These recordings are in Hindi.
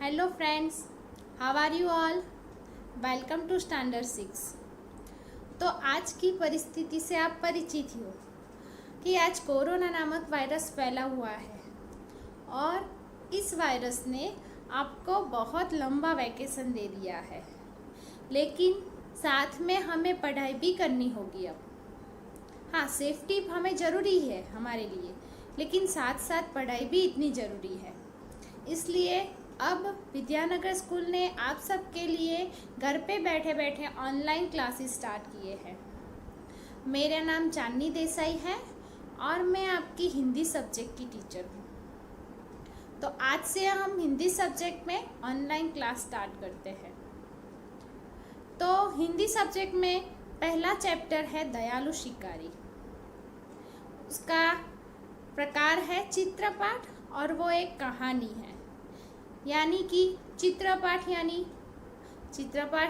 Hello friends, how are you all? Welcome to standard 6। तो आज की परिस्थिति से आप परिचित हो कि आज कोरोना नामक वायरस फैला हुआ है और इस वायरस ने आपको बहुत लंबा वैकेशन दे दिया है, लेकिन साथ में हमें पढ़ाई भी करनी होगी। अब हाँ, सेफ्टी हमें ज़रूरी है हमारे लिए, लेकिन साथ साथ पढ़ाई भी इतनी ज़रूरी है। इसलिए अब विद्यानगर स्कूल ने आप सबके लिए घर पे बैठे बैठे ऑनलाइन क्लासेस स्टार्ट किए हैं। मेरा नाम चांदनी देसाई है और मैं आपकी हिंदी सब्जेक्ट की टीचर हूँ। तो आज से हम हिंदी सब्जेक्ट में ऑनलाइन क्लास स्टार्ट करते हैं। तो हिंदी सब्जेक्ट में पहला चैप्टर है दयालु शिकारी। उसका प्रकार है चित्रपाठ और वो एक कहानी है। यानी कि चित्रपाठ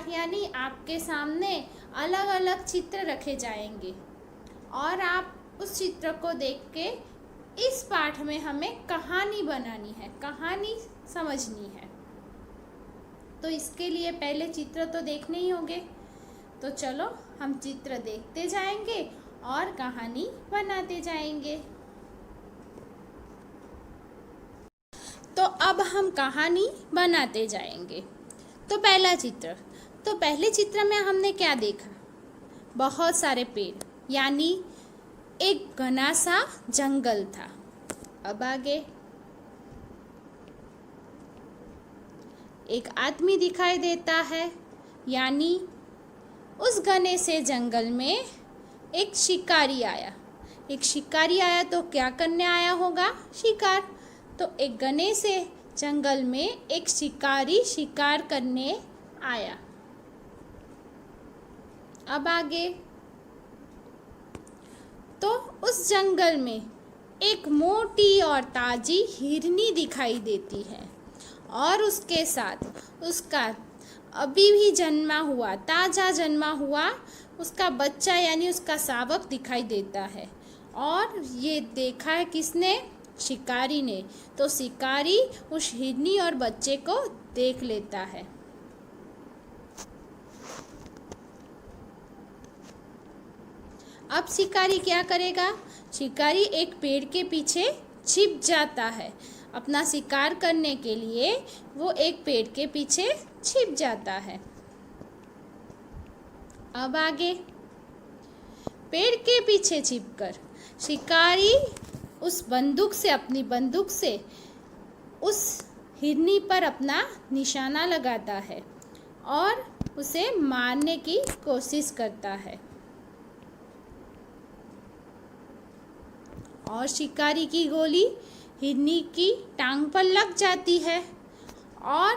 यानी आपके सामने अलग अलग चित्र रखे जाएंगे और आप उस चित्र को देख के इस पाठ में हमें कहानी बनानी है, कहानी समझनी है। तो इसके लिए पहले चित्र तो देखने ही होंगे। तो चलो हम चित्र देखते जाएंगे और कहानी बनाते जाएंगे। तो अब हम कहानी बनाते जाएंगे। तो पहला चित्र, तो पहले चित्र में हमने क्या देखा? बहुत सारे पेड़, यानी एक घना सा जंगल था। अब आगे एक आदमी दिखाई देता है, यानी उस घने से जंगल में एक शिकारी आया। एक शिकारी आया तो क्या करने आया होगा? शिकार। तो एक घने से जंगल में एक शिकारी शिकार करने आया। अब आगे, तो उस जंगल में एक मोटी और ताजी हिरनी दिखाई देती है और उसके साथ उसका अभी भी ताजा जन्मा हुआ उसका बच्चा यानी उसका शावक दिखाई देता है। और ये देखा है किसने? शिकारी ने। तो शिकारी उस हिरनी और बच्चे को देख लेता है। अब शिकारी क्या करेगा? शिकारी एक पेड़ के पीछे छिप जाता है। अपना शिकार करने के लिए वो एक पेड़ के पीछे छिप जाता है। अब आगे, पेड़ के पीछे छिपकर शिकारी अपनी बंदूक से उस हिरनी पर अपना निशाना लगाता है और उसे मारने की कोशिश करता है। और शिकारी की गोली हिरनी की टांग पर लग जाती है और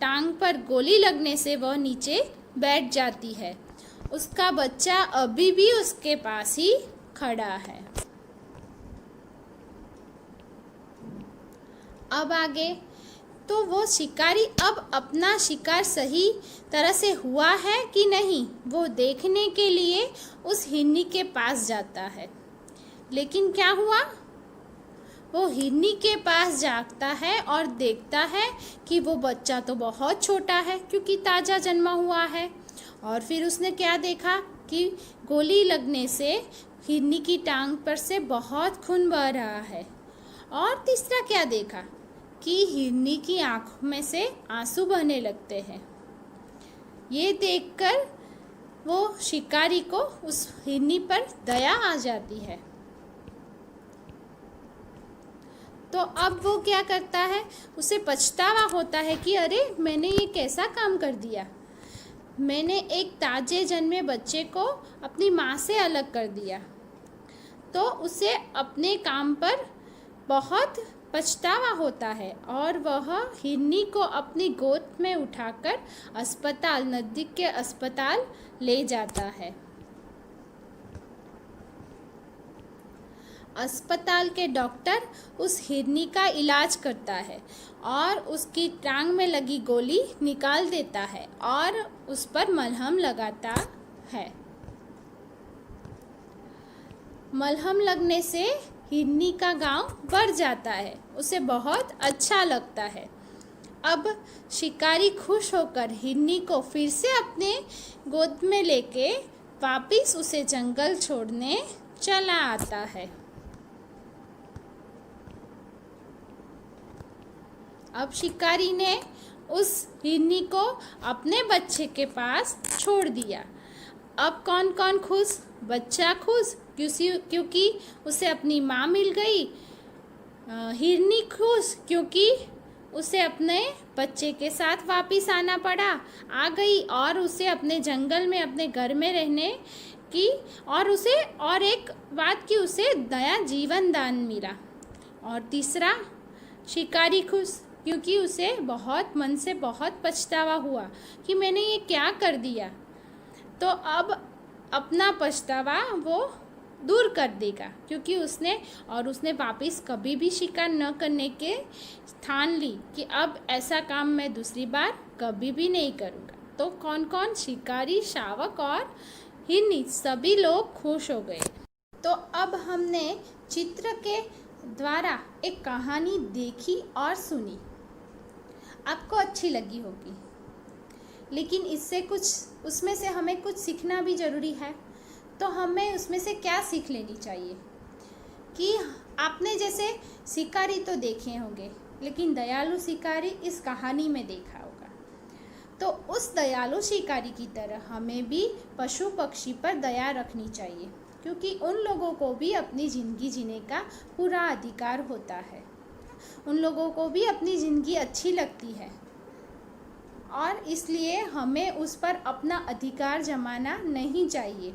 टांग पर गोली लगने से वह नीचे बैठ जाती है। उसका बच्चा अभी भी उसके पास ही खड़ा है। अब आगे, तो वो शिकारी अब अपना शिकार सही तरह से हुआ है कि नहीं, वो देखने के लिए उस हिरनी के पास जाता है। लेकिन क्या हुआ? वो हिरनी के पास जाता है और देखता है कि वो बच्चा तो बहुत छोटा है क्योंकि ताज़ा जन्मा हुआ है। और फिर उसने क्या देखा कि गोली लगने से हिरनी की टांग पर से बहुत खून बह रहा है। और तीसरा क्या देखा कि हिरनी की आंखों में से आंसू बहने लगते हैं। ये देखकर वो शिकारी को उस हिरनी पर दया आ जाती है। तो अब वो क्या करता है? उसे पछतावा होता है कि अरे, मैंने ये कैसा काम कर दिया। मैंने एक ताजे जन्मे बच्चे को अपनी माँ से अलग कर दिया। तो उसे अपने काम पर बहुत पछतावा होता है और वह हिरनी को अपनी गोद में उठाकर नज़दीक के अस्पताल ले जाता है। अस्पताल के डॉक्टर उस हिरनी का इलाज करता है और उसकी टांग में लगी गोली निकाल देता है और उस पर मलहम लगाता है। मलहम लगने से हिरनी का गांव बढ़ जाता है, उसे बहुत अच्छा लगता है। अब शिकारी खुश होकर हिरनी को फिर से अपने गोद में लेके वापिस उसे जंगल छोड़ने चला आता है। अब शिकारी ने उस हिरनी को अपने बच्चे के पास छोड़ दिया। अब कौन कौन खुश? बच्चा खुश क्योंकि उसे अपनी माँ मिल गई। हिरनी खुश क्योंकि उसे अपने बच्चे के साथ वापस आना पड़ा आ गई, और उसे अपने जंगल में अपने घर में रहने की और एक बात की उसे नया जीवन दान मिला। और तीसरा, शिकारी खुश क्योंकि उसे मन से बहुत पछतावा हुआ कि मैंने ये क्या कर दिया। तो अब अपना पछतावा वो दूर कर देगा क्योंकि उसने वापस कभी भी शिकार न करने के ठान ली कि अब ऐसा काम मैं दूसरी बार कभी भी नहीं करूँगा। तो कौन कौन? शिकारी, शावक और हिरनी, सभी लोग खुश हो गए। तो अब हमने चित्र के द्वारा एक कहानी देखी और सुनी। आपको अच्छी लगी होगी, लेकिन उसमें से हमें कुछ सीखना भी ज़रूरी है। तो हमें उसमें से क्या सीख लेनी चाहिए कि आपने जैसे शिकारी तो देखे होंगे, लेकिन दयालु शिकारी इस कहानी में देखा होगा। तो उस दयालु शिकारी की तरह हमें भी पशु पक्षी पर दया रखनी चाहिए, क्योंकि उन लोगों को भी अपनी ज़िंदगी जीने का पूरा अधिकार होता है। उन लोगों को भी अपनी ज़िंदगी अच्छी लगती है, और इसलिए हमें उस पर अपना अधिकार जमाना नहीं चाहिए।